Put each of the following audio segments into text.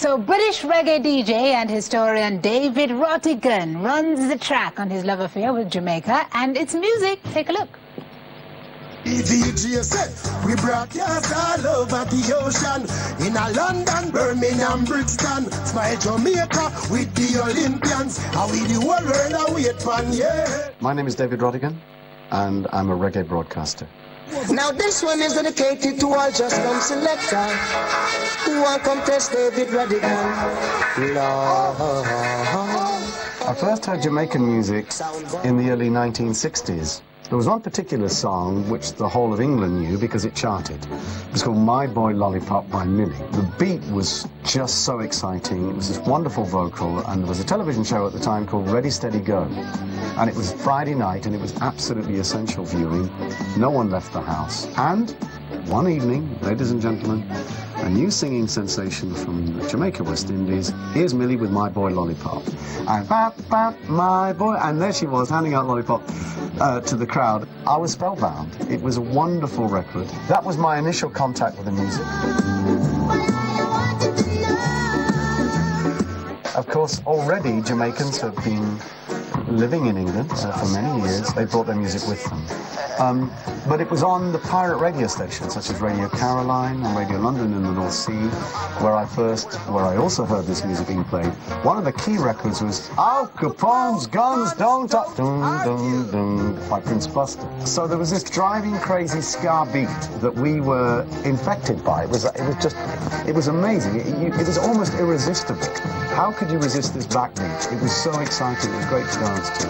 So British reggae DJ and historian David Roddigan runs the track on his love affair with Jamaica and its music. Take a look. TVJ said we broadcast all over the ocean, in a London, Birmingham, Brixton, Smile Jamaica with the Olympians, and we the whole world are wait for, yeah. My name is David Roddigan, and I'm a reggae broadcaster. Now this one is dedicated to all Just Come selectors who want come test David Roddigan. I first heard Jamaican music in the early 1960s. There was one particular song which the whole of England knew because it charted. It was called My Boy Lollipop by Millie. The beat was just so exciting. It was this wonderful vocal, and there was a television show at the time called Ready, Steady, Go. And it was Friday night, and it was absolutely essential viewing. No one left the house. And one evening, ladies and gentlemen, a new singing sensation from Jamaica, West Indies. Here's Millie with My Boy Lollipop. And bap, bap, my boy. And there she was, handing out Lollipop to the crowd. I was spellbound. It was a wonderful record. That was my initial contact with the music. Of course, already Jamaicans have been living in England for many years. They brought their music with them. But it was on the pirate radio stations such as Radio Caroline and Radio London in the North Sea where I also heard this music being played. One of the key records was Al Capone's Guns Don't Talk Dun Dun Dun by Prince Buster. So there was this driving crazy ska beat that we were infected by. It was amazing. It was almost irresistible. How could you resist this backbeat? It was so exciting. It was great to dance to.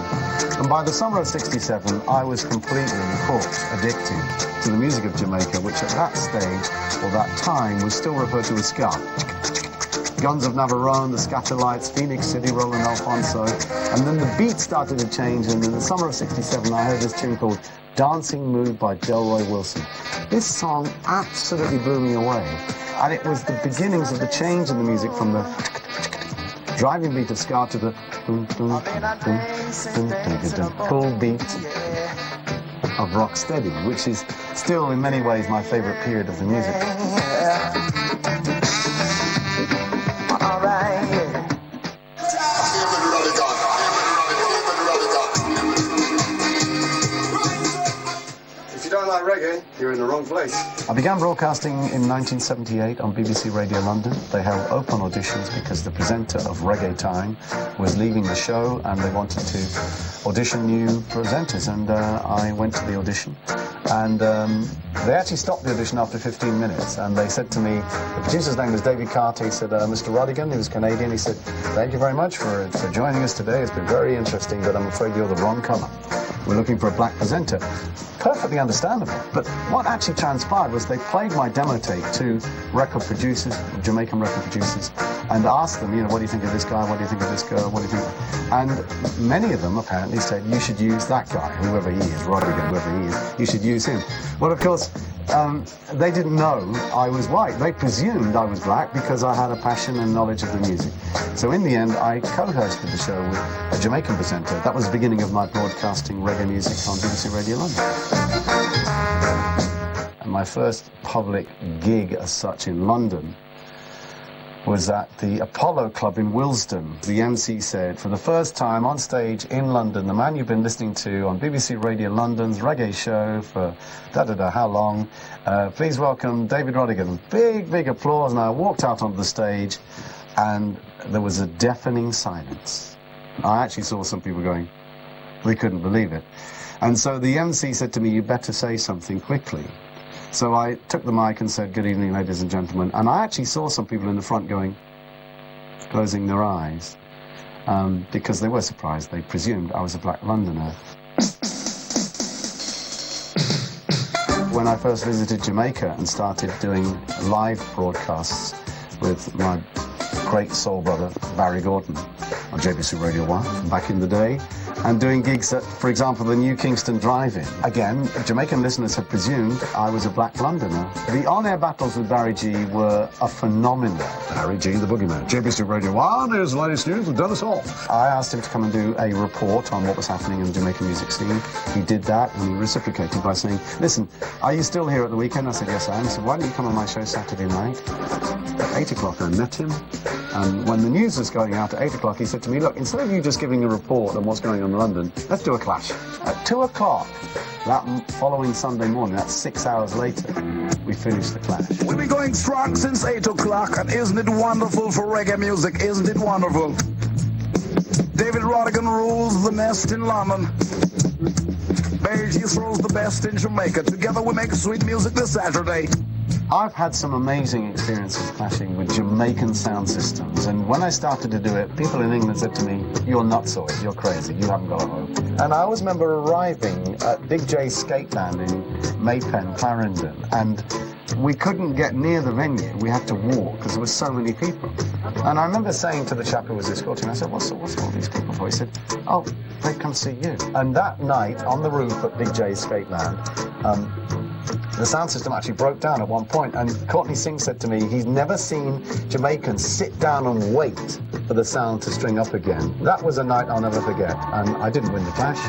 And by the summer of '67, I was completely hooked, addicted to the music of Jamaica, which at that stage, or that time, was still referred to as ska. Guns of Navarone, the Scatterlights, Phoenix City, Roland Alfonso. And then the beat started to change, and in the summer of '67, I heard this tune called Dancing Mood by Delroy Wilson. This song absolutely blew me away. And it was the beginnings of the change in the music from the driving beat of ska to the cool beat of rocksteady, which is still in many ways my favorite period of the music. If you don't like reggae, you're in the wrong place. I began broadcasting in 1978 on BBC Radio London. They held open auditions because the presenter of Reggae Time was leaving the show and they wanted to audition new presenters, and I went to the audition. And they actually stopped the audition after 15 minutes, and they said to me, the producer's name was David Carter, he said, Mr. Roddigan, he was Canadian, he said, thank you very much for joining us today, it's been very interesting, but I'm afraid you're the wrong colour. We're looking for a black presenter. Perfectly understandable. But what actually transpired was they played my demo tape to record producers, Jamaican record producers, and asked them, what do you think of this guy? What do you think of this girl? What do you think? And many of them apparently said, you should use that guy, whoever he is, Roddigan, whoever he is, you should use him. Well, of course, they didn't know I was white. They presumed I was black because I had a passion and knowledge of the music. So in the end, I co-hosted the show with a Jamaican presenter. That was the beginning of my broadcasting reggae music on BBC Radio London. And my first public gig as such in London was at the Apollo Club in Willesden. The MC said, for the first time on stage in London, the man you've been listening to on BBC Radio London's reggae show for how long, please welcome David Roddigan. Big applause, and I walked out onto the stage and there was a deafening silence. I actually saw some people going, we couldn't believe it. And so the MC said to me, you better say something quickly. So I took the mic and said, good evening, ladies and gentlemen. And I actually saw some people in the front closing their eyes, because they were surprised. They presumed I was a black Londoner. When I first visited Jamaica and started doing live broadcasts with my great soul brother, Barry Gordon, on JBC Radio 1 back in the day, and doing gigs at, for example, the New Kingston Drive-In. Again, Jamaican listeners had presumed I was a black Londoner. The on-air battles with Barry G were a phenomenon. Barry G, the boogeyman. JBC Radio 1 is the latest news, we've done us all. I asked him to come and do a report on what was happening in the Jamaican music scene. He did that, and he reciprocated by saying, listen, are you still here at the weekend? I said, yes, I am. He said, why don't you come on my show Saturday night? At 8 o'clock, I met him. And when the news was going out at 8 o'clock, he said to me, look, instead of you just giving a report on what's going on in London, let's do a clash. At 2 o'clock, that following Sunday morning, that's 6 hours later, we finished the clash. We've been going strong since 8 o'clock, and isn't it wonderful for reggae music? Isn't it wonderful? David Roddigan rules the nest in London. Beige throws the best in Jamaica. Together we make sweet music this Saturday. I've had some amazing experiences clashing with Jamaican sound systems, and when I started to do it, people in England said to me, you're nutsoid, you're crazy, you haven't got a hope. And I always remember arriving at Big J's skate band in Maypen, Clarendon, and we couldn't get near the venue. We had to walk because there were so many people. And I remember saying to the chap who was escorting, I said, what's all these people for? He said, oh, they come see you. And that night, on the roof at Big J's skate band, the sound system actually broke down at one point, and Courtney Singh said to me he's never seen Jamaicans sit down and wait for the sound to string up again. That was a night I'll never forget, and I didn't win the clash,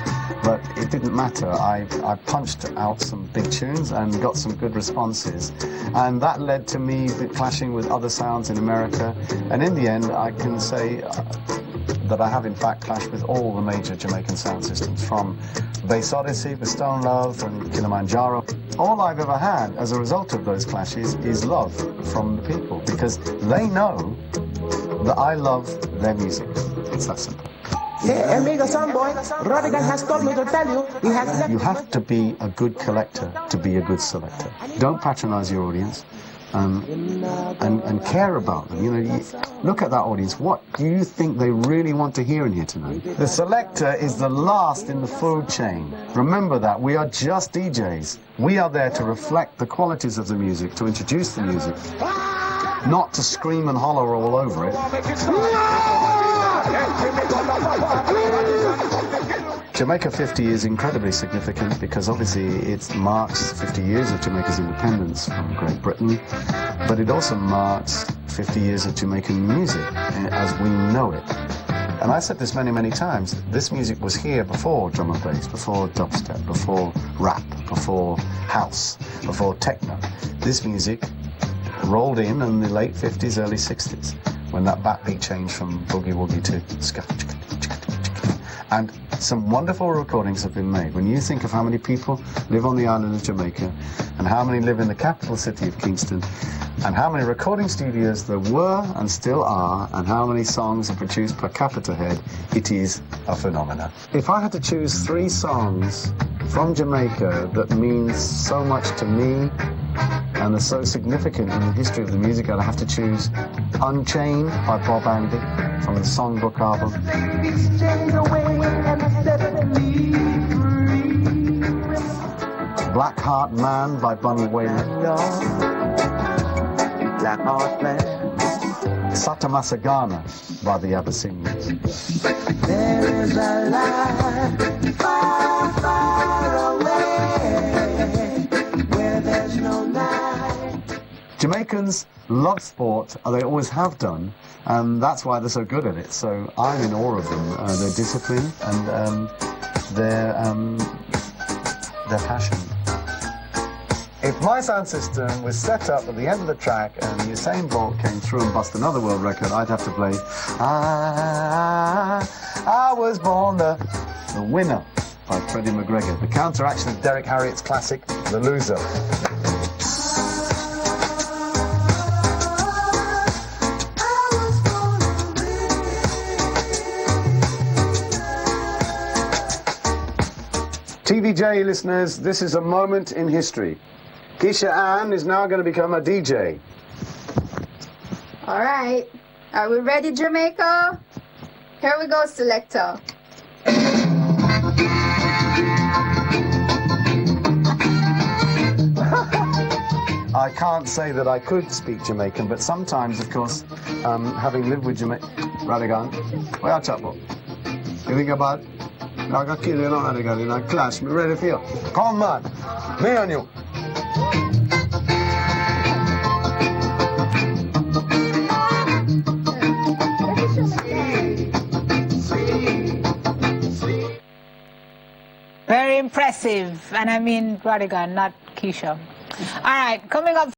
but it didn't matter. I punched out some big tunes and got some good responses, and that led to me clashing with other sounds in America, and in the end I can say that I have in fact clashed with all the major Jamaican sound systems, from Bass Odyssey, the Stone Love, and Kilimanjaro. All I've ever had as a result of those clashes is love from the people, because they know that I love their music. It's that simple. Yeah, amigo soundboy, Roddigan has told me to tell you, he has left. You have to be a good collector to be a good selector. Don't patronize your audience. And care about them. You know, look at that audience. What do you think they really want to hear in here tonight? The selector is the last in the food chain. Remember that. We are just DJs. We are there to reflect the qualities of the music, to introduce the music, not to scream and holler all over it. Jamaica 50 is incredibly significant because obviously it marks 50 years of Jamaica's independence from Great Britain, but it also marks 50 years of Jamaican music as we know it. And I said this many, many times, this music was here before drum and bass, before dubstep, before rap, before house, before techno. This music rolled in the late 50s, early 60s, when that backbeat changed from boogie-woogie to ska. And some wonderful recordings have been made. When you think of how many people live on the island of Jamaica, and how many live in the capital city of Kingston, and how many recording studios there were and still are, and how many songs are produced per capita head, it is a phenomenon. If I had to choose 3 songs from Jamaica that mean so much to me and are so significant in the history of the music, I'd have to choose Unchained by Bob Andy from the Songbook album. Black Heart Man by Bunny Wailer. Black Heart Man. Satamasagana by the Abyssinians. There is a light far, far away, where there's no night. Jamaicans love sport, they always have done, and that's why they're so good at it. So I'm in awe of them, their discipline and their passion. If my sound system was set up at the end of the track and Usain Bolt came through and bust another world record, I'd have to play I was born the winner by Freddie McGregor. The counteraction of Derek Harriot's classic, The Loser. TVJ listeners, this is a moment in history. Keisha Ann is now going to become a DJ. All right. Are we ready, Jamaica? Here we go, selector. I can't say that I could speak Jamaican, but sometimes, of course, having lived with Jamaica... Roddigan, where are you? You think about... I'm going to kill you now, Roddigan, in a clash. Me ready for you. Come on, me and you. Very impressive. And I mean Roddigan, not Keisha. All right, coming up.